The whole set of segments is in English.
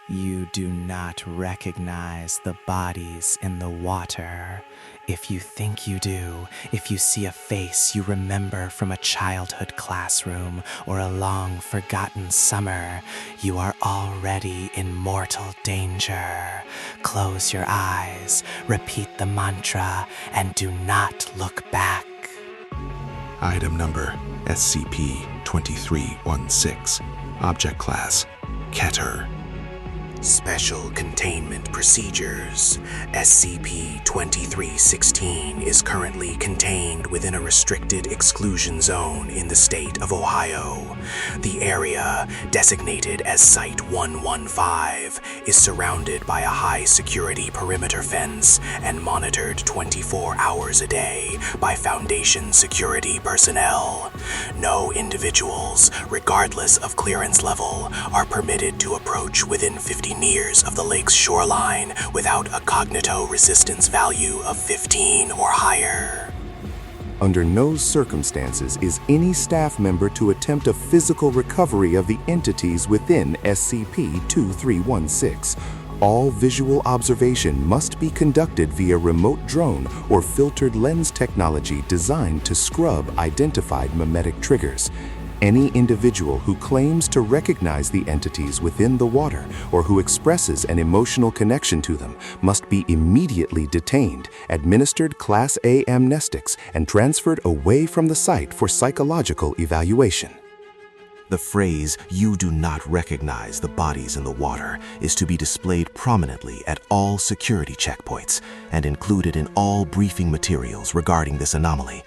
You do not recognize the bodies in the water. If you think you do, if you see a face you remember from a childhood classroom or a long forgotten summer, you are already in mortal danger. Close your eyes, repeat the mantra, and do not look back. Item number SCP-2316. Object Class Keter. Special Containment Procedures. SCP-2316 is currently contained within a restricted exclusion zone in the state of Ohio. The area, designated as Site-115, is surrounded by a high-security perimeter fence and monitored 24 hours a day by Foundation security personnel. No individuals, regardless of clearance level, are permitted to approach within 50 meters of the lake's shoreline without a cognito-resistance value of 15 or higher. Under no circumstances is any staff member to attempt a physical recovery of the entities within SCP-2316. All visual observation must be conducted via remote drone or filtered lens technology designed to scrub identified memetic triggers. Any individual who claims to recognize the entities within the water or who expresses an emotional connection to them must be immediately detained, administered Class A amnestics, and transferred away from the site for psychological evaluation. The phrase, "You do not recognize the bodies in the water," is to be displayed prominently at all security checkpoints and included in all briefing materials regarding this anomaly.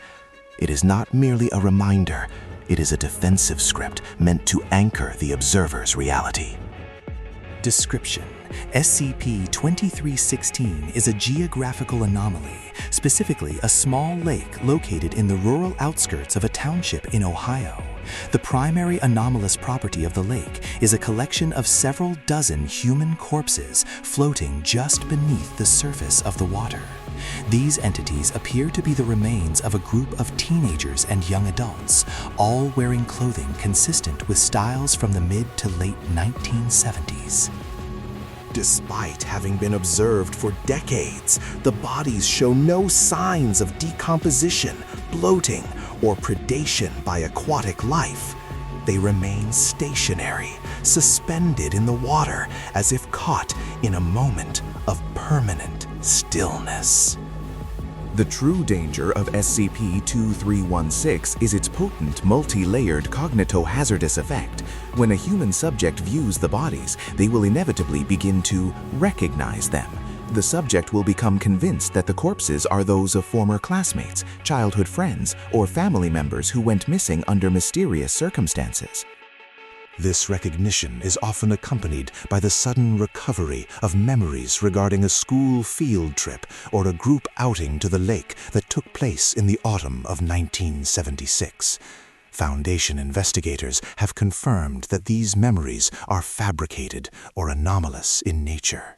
It is not merely a reminder, it is a defensive script meant to anchor the observer's reality. Description: SCP-2316 is a geographical anomaly, specifically a small lake located in the rural outskirts of a township in Ohio. The primary anomalous property of the lake is a collection of several dozen human corpses floating just beneath the surface of the water. These entities appear to be the remains of a group of teenagers and young adults, all wearing clothing consistent with styles from the mid to late 1970s. Despite having been observed for decades, the bodies show no signs of decomposition, bloating, or predation by aquatic life. They remain stationary, suspended in the water, as if caught in a moment of permanent stillness. The true danger of SCP-2316 is its potent, multi-layered cognitohazardous effect. When a human subject views the bodies, they will inevitably begin to recognize them. The subject will become convinced that the corpses are those of former classmates, childhood friends, or family members who went missing under mysterious circumstances. This recognition is often accompanied by the sudden recovery of memories regarding a school field trip or a group outing to the lake that took place in the autumn of 1976. Foundation investigators have confirmed that these memories are fabricated or anomalous in nature.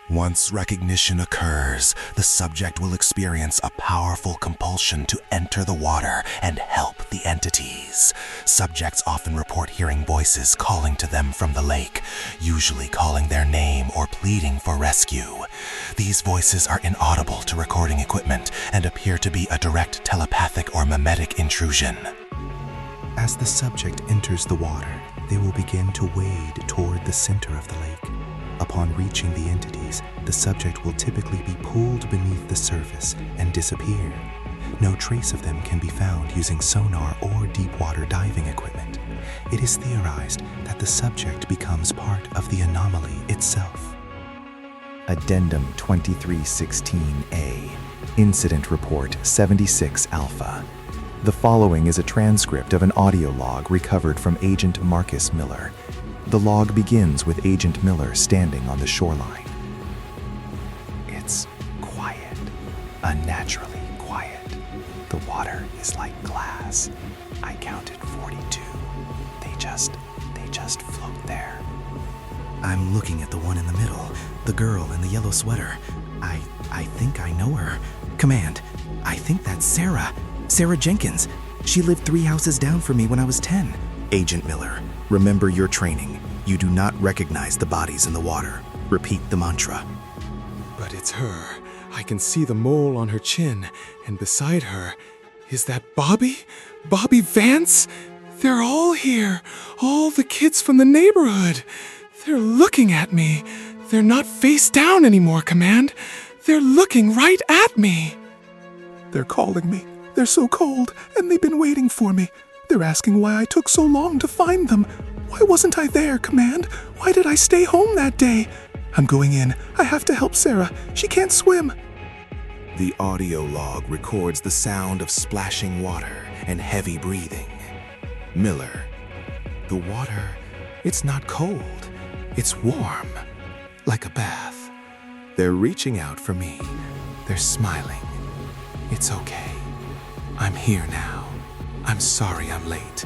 Once recognition occurs, the subject will experience a powerful compulsion to enter the water and help the entities. Subjects often report hearing voices calling to them from the lake, usually calling their name or pleading for rescue. These voices are inaudible to recording equipment and appear to be a direct telepathic or memetic intrusion. As the subject enters the water, they will begin to wade toward the center of the lake. Upon reaching the entities, the subject will typically be pulled beneath the surface and disappear. No trace of them can be found using sonar or deep-water diving equipment. It is theorized that the subject becomes part of the anomaly itself. Addendum 2316A, Incident Report 76 Alpha. The following is a transcript of an audio log recovered from Agent Marcus Miller. The log begins with Agent Miller standing on the shoreline. It's quiet, unnaturally quiet. The water is like glass. I counted 42. They just float there. I'm looking at the one in the middle, the girl in the yellow sweater. I think I know her. Command, I think that's Sarah. Sarah Jenkins. She lived 3 houses down from me when I was 10. Agent Miller, remember your training. You do not recognize the bodies in the water. Repeat the mantra. But it's her. I can see the mole on her chin, and beside her, is that Bobby? Bobby Vance? They're all here. All the kids from the neighborhood. They're looking at me. They're not face down anymore, Command. They're looking right at me. They're calling me. They're so cold, and they've been waiting for me. They're asking why I took so long to find them. Why wasn't I there, Command? Why did I stay home that day? I'm going in. I have to help Sarah. She can't swim. The audio log records the sound of splashing water and heavy breathing. Miller. The water, it's not cold. It's warm, like a bath. They're reaching out for me. They're smiling. It's okay. I'm here now. I'm sorry I'm late.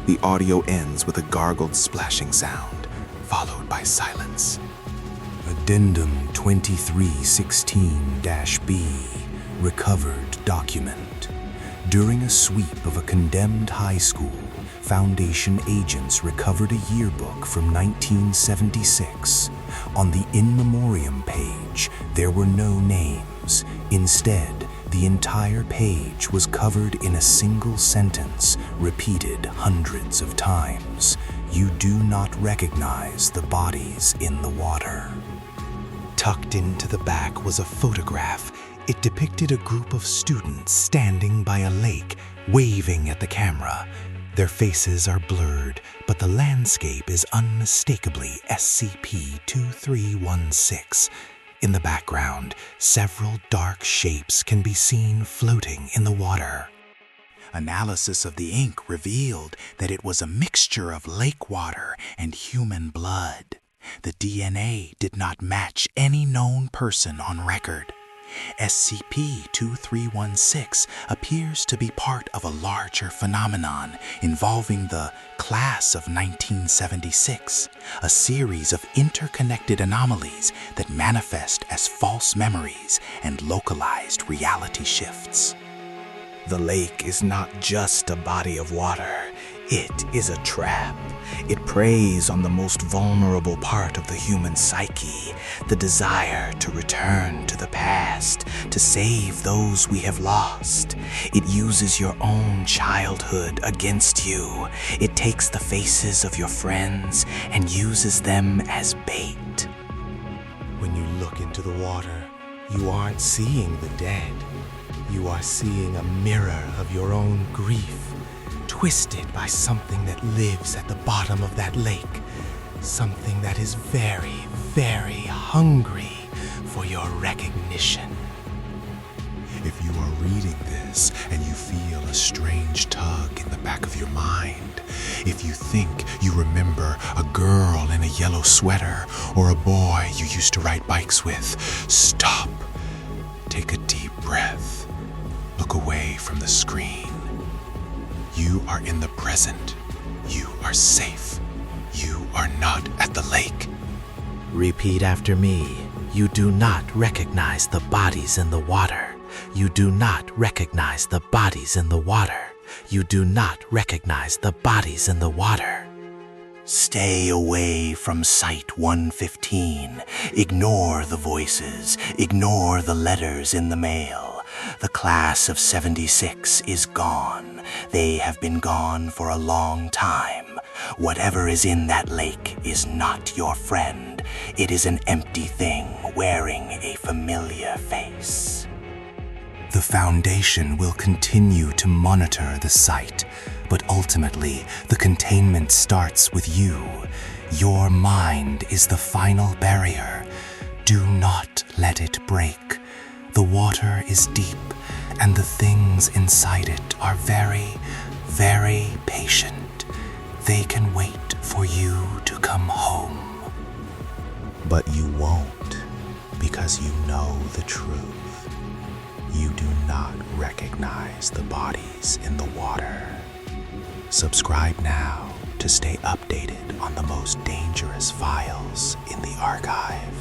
The audio ends with a gargled splashing sound, followed by silence. Addendum 2316-B, recovered document. During a sweep of a condemned high school, Foundation agents recovered a yearbook from 1976. On the in memoriam page, there were no names. Instead, the entire page was covered in a single sentence, repeated hundreds of times. You do not recognize the bodies in the water. Tucked into the back was a photograph. It depicted a group of students standing by a lake, waving at the camera. Their faces are blurred, but the landscape is unmistakably SCP-2316. In the background, several dark shapes can be seen floating in the water. Analysis of the ink revealed that it was a mixture of lake water and human blood. The DNA did not match any known person on record. SCP-2316 appears to be part of a larger phenomenon involving the Class of 1976, a series of interconnected anomalies that manifest as false memories and localized reality shifts. The lake is not just a body of water. It is a trap. It preys on the most vulnerable part of the human psyche, the desire to return to the past, to save those we have lost. It uses your own childhood against you. It takes the faces of your friends and uses them as bait. When you look into the water, you aren't seeing the dead. You are seeing a mirror of your own grief, twisted by something that lives at the bottom of that lake, something that is very, very hungry for your recognition. If you are reading this and you feel a strange tug in the back of your mind, if you think you remember a girl in a yellow sweater or a boy you used to ride bikes with, stop. Take a deep breath. Look away from the screen. You are in the present. You are safe. You are not at the lake. Repeat after me. You do not recognize the bodies in the water. You do not recognize the bodies in the water. You do not recognize the bodies in the water. Stay away from Site 115. Ignore the voices. Ignore the letters in the mail. The Class of 76 is gone. They have been gone for a long time. Whatever is in that lake is not your friend. It is an empty thing wearing a familiar face. The Foundation will continue to monitor the site, but ultimately the containment starts with you. Your mind is the final barrier. Do not let it break. The water is deep, and the things inside it are very, very patient. They can wait for you to come home. But you won't, because you know the truth. You do not recognize the bodies in the water. Subscribe now to stay updated on the most dangerous files in the archive.